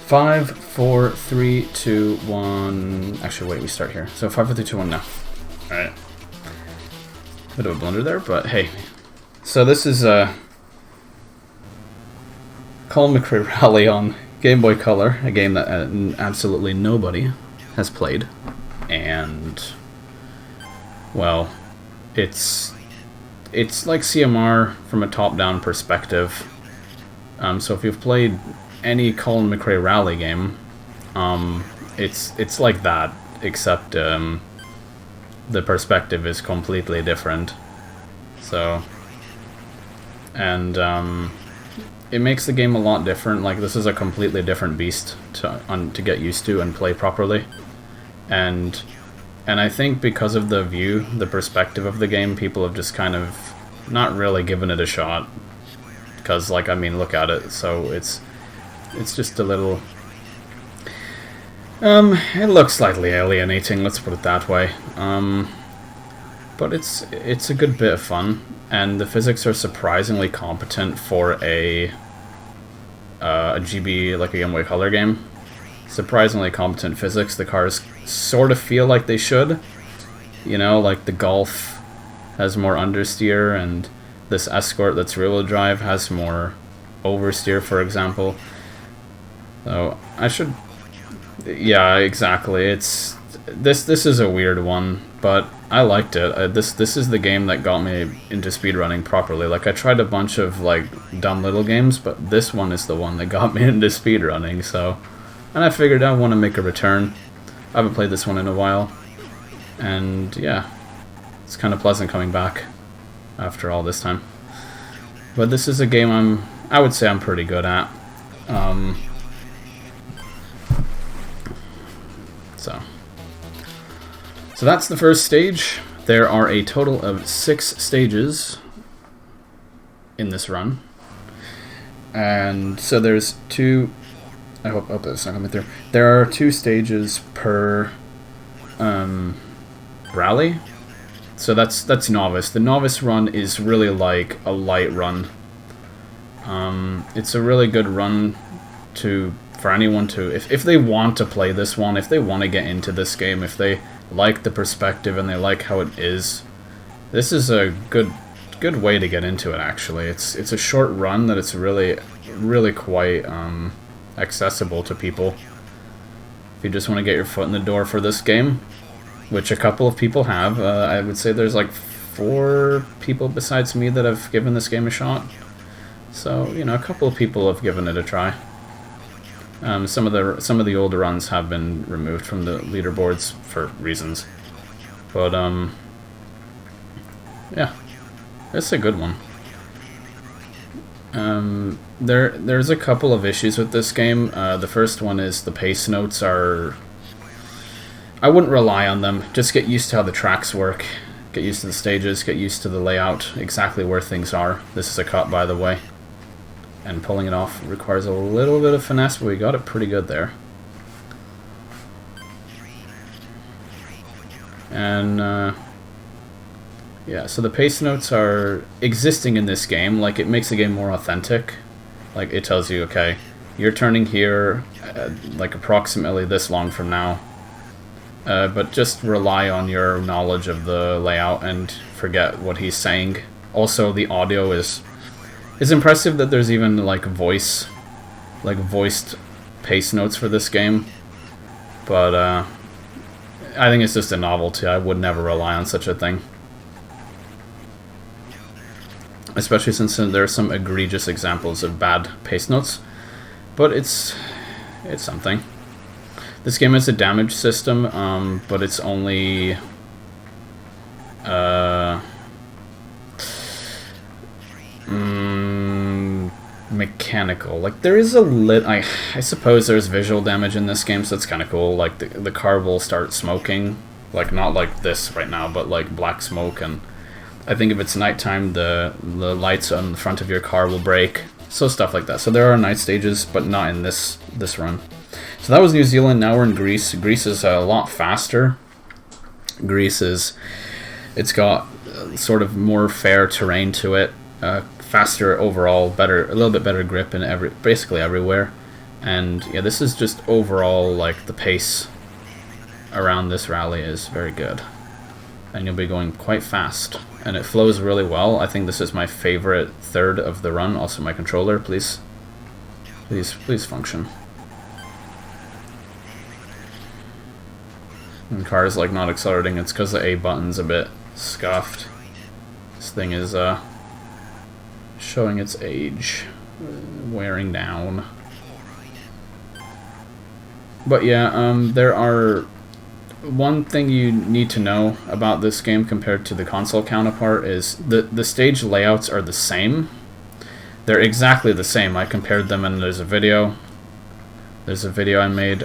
5, 4, 3, 2, 1. Actually, wait, we start here. So 5, 4, 3, 2, 1 now. Alright. Bit of a blunder there, but hey. So this is Colin McRae Rally on Game Boy Color, a game that absolutely nobody has played. And, well, it's like CMR from a top-down perspective. So if you've played any Colin McRae Rally game, it's like that, except the perspective is completely different. So, and it makes the game a lot different. Like, this is a completely different beast to get used to and play properly. And I think because of the perspective of the game, people have just kind of not really given it a shot. Because, like, I mean, look at it. So it's just a little... it looks slightly alienating, let's put it that way. But it's a good bit of fun, and the physics are surprisingly competent for a GB, like a Game Boy Color game. Surprisingly competent physics. The cars sort of feel like they should. You know, like the Golf has more understeer, and this Escort that's rear-wheel drive has more oversteer, for example. So I should... Yeah, exactly. It's this is a weird one, but I liked it. This is the game that got me into speedrunning properly. Like, I tried a bunch of like dumb little games, but this one is the one that got me into speedrunning. So, and I figured I want to make a return. I haven't played this one in a while, and yeah, it's kind of pleasant coming back after all this time. But this is a game I would say I'm pretty good at. So that's the first stage. There are a total of 6 stages in this run. And so there's 2... I hope that's not coming through. There are 2 stages per rally. So that's Novice. The Novice run is really like a light run. It's a really good run for anyone to... If they want to play this one, if they want to get into this game, if they like the perspective and they like how it is, this is a good way to get into it. Actually, it's a short run that it's really quite accessible to people. If you just want to get your foot in the door for this game, which a couple of people have. I would say there's like 4 people besides me that have given this game a shot. So, you know, a couple of people have given it a try. Some of the older runs have been removed from the leaderboards for reasons, but yeah, it's a good one. There's a couple of issues with this game. The first one is the pace notes are... I wouldn't rely on them. Just get used to how the tracks work, get used to the stages, get used to the layout, exactly where things are. This is a cut, by the way. And pulling it off requires a little bit of finesse, but we got it pretty good there. And, yeah, so the pace notes are existing in this game. Like, it makes the game more authentic. Like, it tells you, okay, you're turning here, like, approximately this long from now. But just rely on your knowledge of the layout and forget what he's saying. Also, the audio is... It's impressive that there's even like voiced pace notes for this game, but I think it's just a novelty. I would never rely on such a thing, especially since there are some egregious examples of bad pace notes. But it's something. This game has a damage system, but it's only mechanical. Like, there is a I suppose there's visual damage in this game, so that's kind of cool. Like, the car will start smoking, like, not like this right now, but like black smoke, and I think if it's nighttime, the lights on the front of your car will break, so stuff like that. So there are night stages, but not in this run. So that was New Zealand. Now we're in Greece. Greece is a lot faster. It's got sort of more fair terrain to it, faster overall, a little bit better grip in basically everywhere. And yeah, this is just overall, like, the pace around this rally is very good. And you'll be going quite fast. And it flows really well. I think this is my favorite third of the run. Also my controller, please. Please function. And car is like not accelerating, it's because the A button's a bit scuffed. This thing is showing its age, wearing down. But yeah, there are one thing you need to know about this game compared to the console counterpart is the stage layouts are the same. They're exactly the same. I compared them, and there's a video. There's a video I made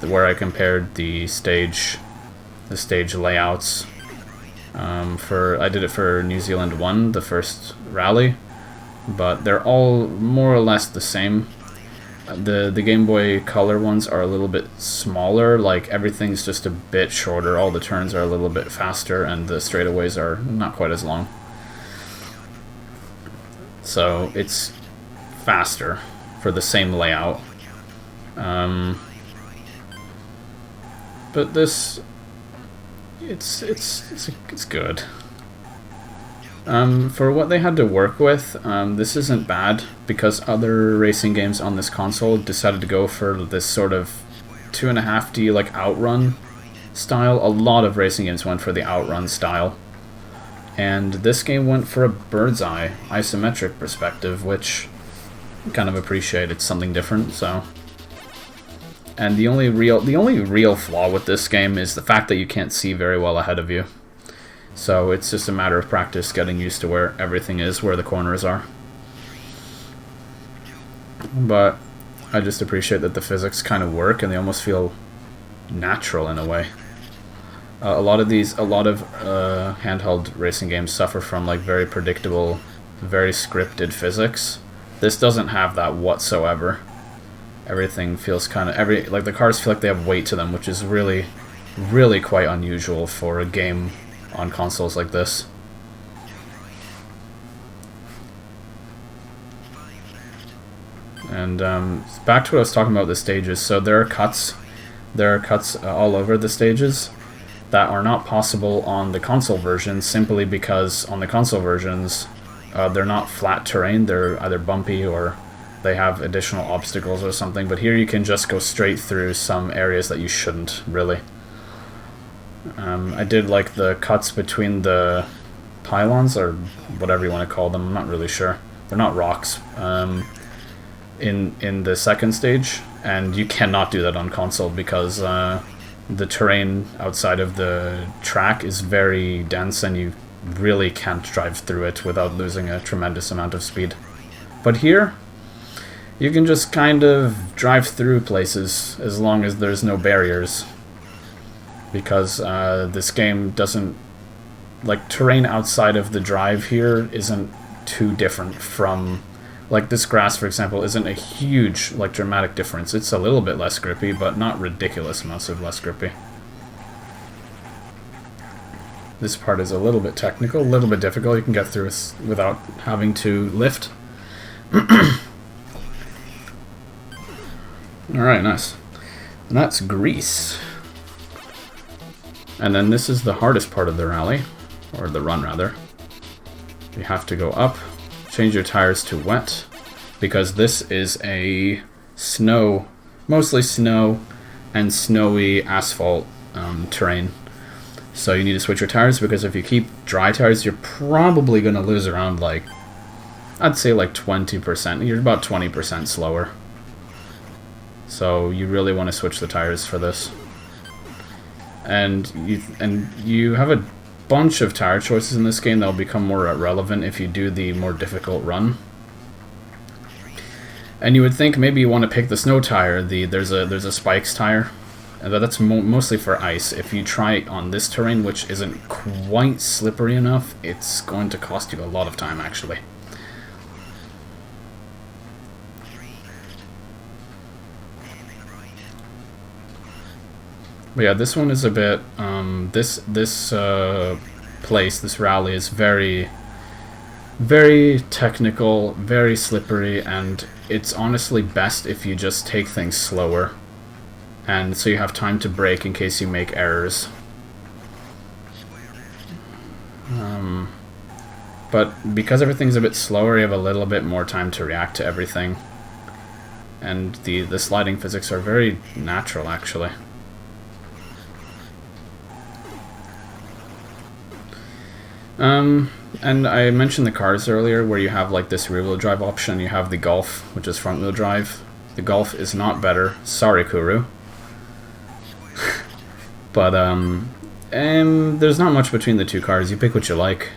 where I compared the stage layouts. I did it for New Zealand 1, the first rally, but they're all more or less the same. The Game Boy Color ones are a little bit smaller, like everything's just a bit shorter, all the turns are a little bit faster, and the straightaways are not quite as long. So it's faster for the same layout. But this, it's good. For what they had to work with, this isn't bad, because other racing games on this console decided to go for this sort of 2.5D like outrun style. A lot of racing games went for the outrun style, and this game went for a bird's eye isometric perspective, which I kind of appreciate. It's something different. So, and the only real flaw with this game is the fact that you can't see very well ahead of you. So it's just a matter of practice getting used to where everything is, where the corners are. But I just appreciate that the physics kind of work, and they almost feel natural in a way. A lot of handheld racing games suffer from like very predictable, very scripted physics. This doesn't have that whatsoever. Everything feels kind of like the cars feel like they have weight to them, which is really, really quite unusual for a game on consoles like this. And back to what I was talking about, the stages. So there are cuts all over the stages that are not possible on the console version, simply because on the console versions they're not flat terrain, they're either bumpy or they have additional obstacles or something. But here you can just go straight through some areas that you shouldn't really. I did like the cuts between the pylons, or whatever you want to call them. I'm not really sure. They're not rocks. In the second stage, and you cannot do that on console because the terrain outside of the track is very dense, and you really can't drive through it without losing a tremendous amount of speed. But here, you can just kind of drive through places as long as there's no barriers. Because this game doesn't, like, terrain outside of the drive here isn't too different from, like, this grass, for example, isn't a huge, like, dramatic difference. It's a little bit less grippy, but not ridiculous amounts of less grippy. This part is a little bit technical, a little bit difficult. You can get through it without having to lift. Alright, nice. And that's Greece. And then this is the hardest part of the rally, or the run rather. You have to go up, change your tires to wet, because this is a mostly snow and snowy asphalt terrain. So you need to switch your tires, because if you keep dry tires, you're probably going to lose around, like, I'd say like 20%. You're about 20% slower. So you really want to switch the tires for this. And you have a bunch of tire choices in this game that will become more relevant if you do the more difficult run. And you would think maybe you want to pick the snow tire. There's a spikes tire, and that's mostly for ice. If you try it on this terrain, which isn't quite slippery enough, it's going to cost you a lot of time actually. But yeah, this one is a bit, this rally is very very technical, very slippery, and it's honestly best if you just take things slower. And so you have time to brake in case you make errors. But because everything's a bit slower, you have a little bit more time to react to everything. And the sliding physics are very natural, actually. And I mentioned the cars earlier, where you have like this rear-wheel drive option. You have the Golf, which is front-wheel drive. The Golf is not better. Sorry, Kuru. But there's not much between the two cars. You pick what you like.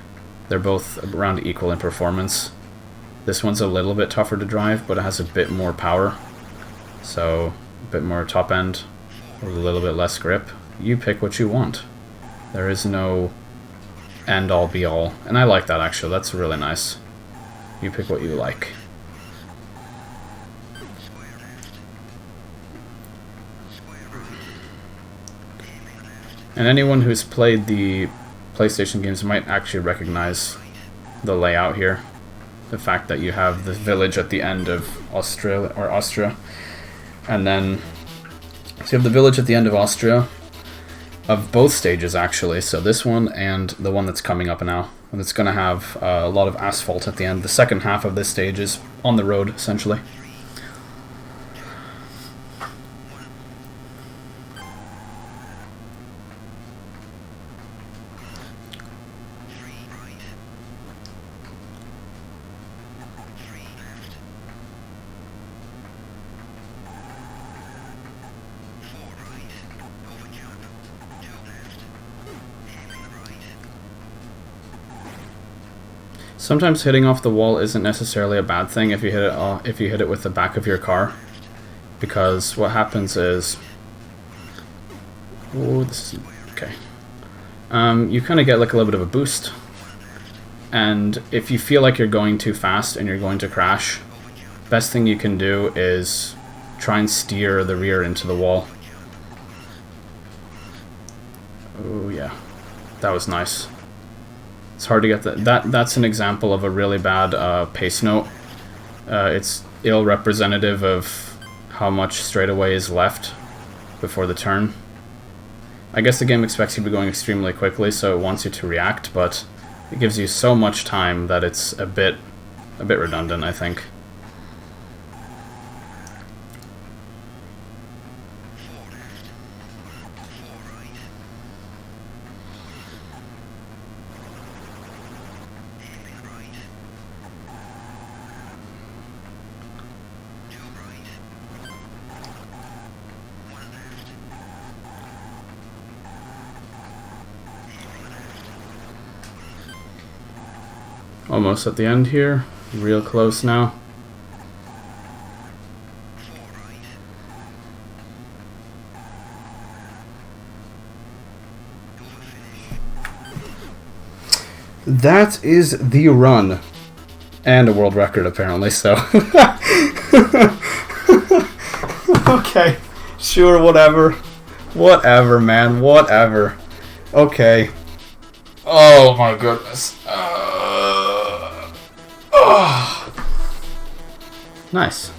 They're both around equal in performance. This one's a little bit tougher to drive, but it has a bit more power. So, a bit more top end, with a little bit less grip. You pick what you want. There is no end-all be-all. And I like that, actually. That's really nice. You pick what you like. And anyone who's played the PlayStation games might actually recognize the layout here. The fact that you have the village at the end of Austria. And then, so you have the village at the end of Austria, of both stages actually. So this one and the one that's coming up now. And it's going to have a lot of asphalt at the end. The second half of this stage is on the road, essentially. Sometimes hitting off the wall isn't necessarily a bad thing if you hit it with the back of your car, because what happens is, oh, this is okay. You kind of get like a little bit of a boost, and if you feel like you're going too fast and you're going to crash, best thing you can do is try and steer the rear into the wall. Oh yeah, that was nice. It's hard to get that. That's an example of a really bad pace note. It's ill representative of how much straightaway is left before the turn. I guess the game expects you to be going extremely quickly, so it wants you to react, but it gives you so much time that it's a bit redundant, I think. Almost at the end here, real close now. That is the run. And a world record, apparently, so. Okay, sure, whatever. Whatever, man, whatever. Okay. Oh my goodness. Oh. Nice.